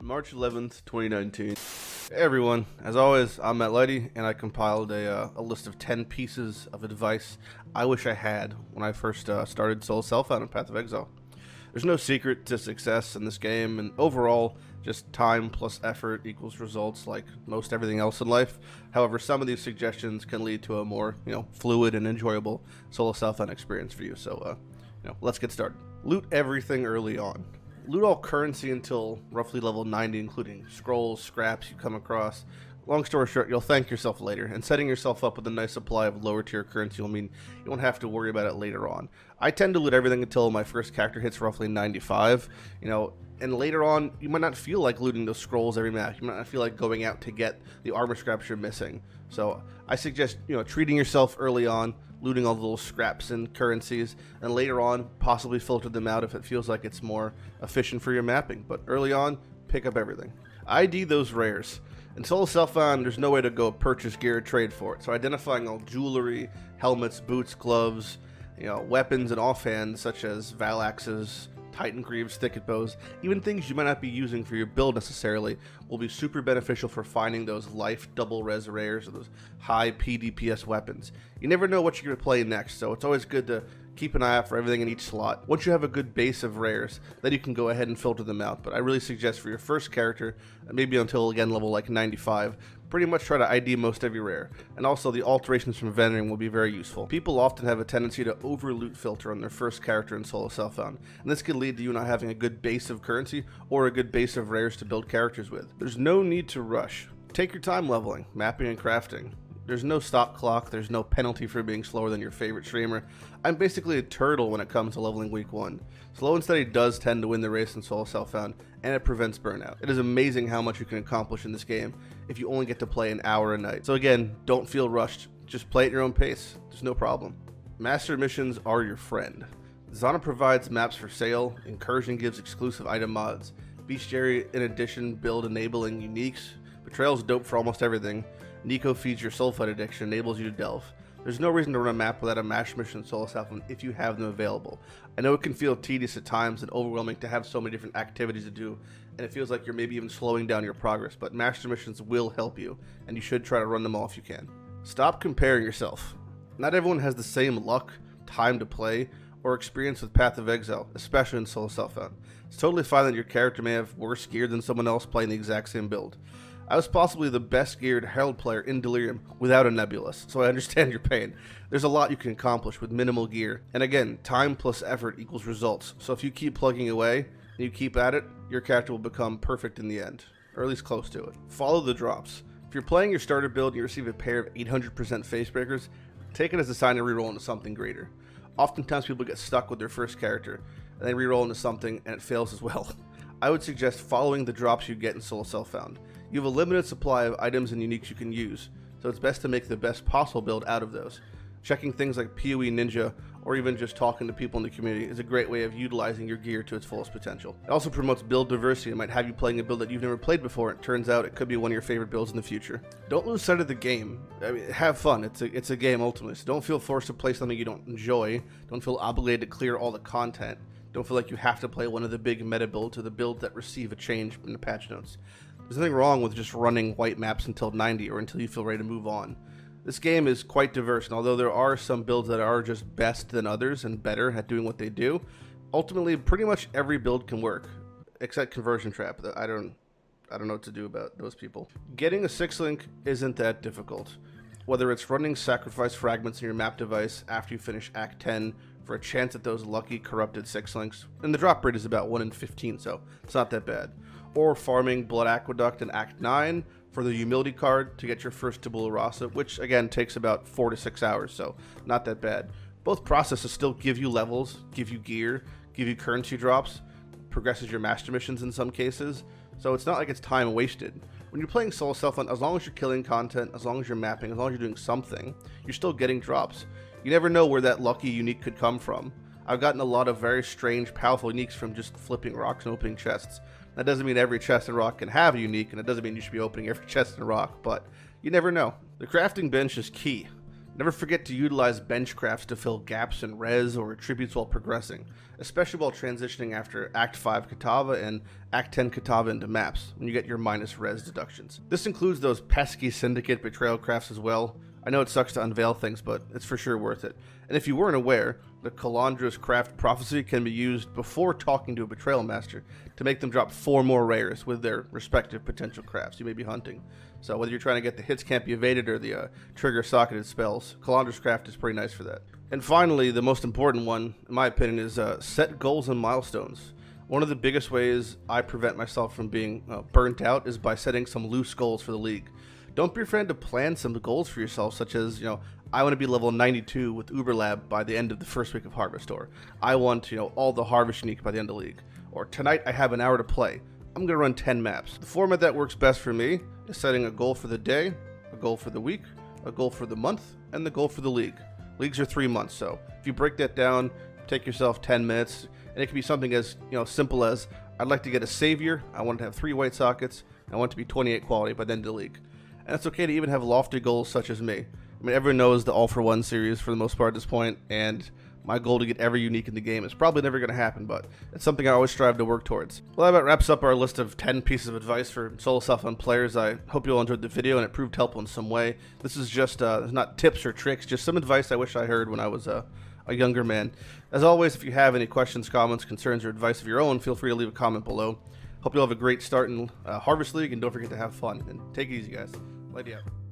March 11th, 2019. Hey everyone, as always, I'm Lighty, and I compiled a list of 10 pieces of advice I wish I had when I first started Solo Self-Found in Path of Exile. There's no secret to success in this game, and overall, just time plus effort equals results like most everything else in life. However, some of these suggestions can lead to a more, fluid and enjoyable Solo Self-Found experience for you. So, let's get started. Loot everything early on. Loot all currency until roughly level 90, including scrolls, scraps you come across. Long story short, you'll thank yourself later, and setting yourself up with a nice supply of lower tier currency will mean you won't have to worry about it later on. I tend to loot everything until my first character hits roughly 95, and later on, you might not feel like looting those scrolls every map. You might not feel like going out to get the armor scraps you're missing. So I suggest, treating yourself early on, looting all the little scraps and currencies, and later on, possibly filter them out if it feels like it's more efficient for your mapping. But early on, pick up everything. ID those rares. In Solo Self-Found, there's no way to go purchase gear or trade for it. So identifying all jewelry, helmets, boots, gloves, weapons and offhands such as Valaxes, Titan Greaves, Thicket Bows, even things you might not be using for your build necessarily, will be super beneficial for finding those life double res rares or those high PDPS weapons. You never know what you're going to play next, so it's always good to keep an eye out for everything in each slot. Once you have a good base of rares, then you can go ahead and filter them out. But I really suggest for your first character, maybe until again level like 95, pretty much try to ID most every rare. And also the alterations from vending will be very useful. People often have a tendency to over loot filter on their first character in Solo Self-Found, and this can lead to you not having a good base of currency or a good base of rares to build characters with. There's no need to rush. Take your time leveling, mapping, and crafting. There's no stop clock, there's no penalty for being slower than your favorite streamer. I'm basically a turtle when it comes to leveling week 1. Slow and steady does tend to win the race in Solo Self-Found, and it prevents burnout. It is amazing how much you can accomplish in this game if you only get to play an hour a night. So again, don't feel rushed, just play at your own pace, there's no problem. Master missions are your friend. Zana provides maps for sale, Incursion gives exclusive item mods, Bestiary in addition build enabling uniques, Betrayal's dope for almost everything, Nico feeds your sulfite addiction, enables you to delve. There's no reason to run a map without a master mission in Solo Self-Found if you have them available. I know it can feel tedious at times and overwhelming to have so many different activities to do, and it feels like you're maybe even slowing down your progress, but master missions will help you, and you should try to run them all if you can. Stop comparing yourself. Not everyone has the same luck, time to play, or experience with Path of Exile, especially in Solo Self-Found. It's totally fine that your character may have worse gear than someone else playing the exact same build. I was possibly the best geared Herald player in Delirium without a Nebulous, so I understand your pain. There's a lot you can accomplish with minimal gear, and again, time plus effort equals results, so if you keep plugging away and you keep at it, your character will become perfect in the end, or at least close to it. Follow the drops. If you're playing your starter build and you receive a pair of 800% Facebreakers, take it as a sign to reroll into something greater. Oftentimes people get stuck with their first character, and they reroll into something and it fails as well. I would suggest following the drops you get in Solo Self-Found. You have a limited supply of items and uniques you can use, so it's best to make the best possible build out of those. Checking things like PoE Ninja, or even just talking to people in the community is a great way of utilizing your gear to its fullest potential. It also promotes build diversity. It might have you playing a build that you've never played before, and it turns out it could be one of your favorite builds in the future. Don't lose sight of the game. I mean, have fun. It's a game ultimately, so don't feel forced to play something you don't enjoy. Don't feel obligated to clear all the content. Don't feel like you have to play one of the big meta builds or the builds that receive a change in the patch notes. There's nothing wrong with just running white maps until 90 or until you feel ready to move on. This game is quite diverse, and although there are some builds that are just best than others and better at doing what they do, ultimately pretty much every build can work, except Conversion Trap. I don't know what to do about those people. Getting a 6-link isn't that difficult. Whether it's running sacrifice fragments in your map device after you finish Act 10 for a chance at those lucky corrupted 6-links, and the drop rate is about 1 in 15, so it's not that bad. Or farming Blood Aqueduct in Act 9 for the Humility card to get your first Tabula Rasa, which again takes about 4 to 6 hours, so not that bad. Both processes still give you levels, give you gear, give you currency drops, progresses your master missions in some cases, so it's not like it's time wasted. When you're playing Solo Self-Found, as long as you're killing content, as long as you're mapping, as long as you're doing something, you're still getting drops. You never know where that lucky unique could come from. I've gotten a lot of very strange, powerful uniques from just flipping rocks and opening chests. That doesn't mean every chest and rock can have a unique, and it doesn't mean you should be opening every chest and rock, but you never know. The crafting bench is key. Never forget to utilize bench crafts to fill gaps in res or attributes while progressing, especially while transitioning after Act 5 Katava and Act 10 Katava into maps, when you get your minus res deductions. This includes those pesky Syndicate betrayal crafts as well. I know it sucks to unveil things, but it's for sure worth it. And if you weren't aware, the Calandra's Craft Prophecy can be used before talking to a Betrayal Master to make them drop 4 more rares with their respective potential crafts you may be hunting. So whether you're trying to get the hits can't be evaded or the trigger socketed spells, Calandra's Craft is pretty nice for that. And finally, the most important one, in my opinion, is set goals and milestones. One of the biggest ways I prevent myself from being burnt out is by setting some loose goals for the league. Don't be afraid to plan some goals for yourself, such as, I want to be level 92 with Uberlab by the end of the first week of Harvest, or I want, all the Harvest unique by the end of the league, or tonight I have an hour to play. I'm going to run 10 maps. The format that works best for me is setting a goal for the day, a goal for the week, a goal for the month, and the goal for the league. Leagues are 3 months, so if you break that down, take yourself 10 minutes, and it can be something as, simple as, I'd like to get a Savior, I want to have 3 white sockets, and I want to be 28 quality by the end of the league. And it's okay to even have lofty goals such as me. I mean, everyone knows the All for One series for the most part at this point, and my goal to get every unique in the game is probably never going to happen, but it's something I always strive to work towards. Well, that about wraps up our list of 10 pieces of advice for solo self-found players. I hope you all enjoyed the video and it proved helpful in some way. This is just not tips or tricks, just some advice I wish I heard when I was a younger man. As always, if you have any questions, comments, concerns, or advice of your own, feel free to leave a comment below. Hope you all have a great start in Harvest League, and don't forget to have fun. And take it easy, guys. Lighty out.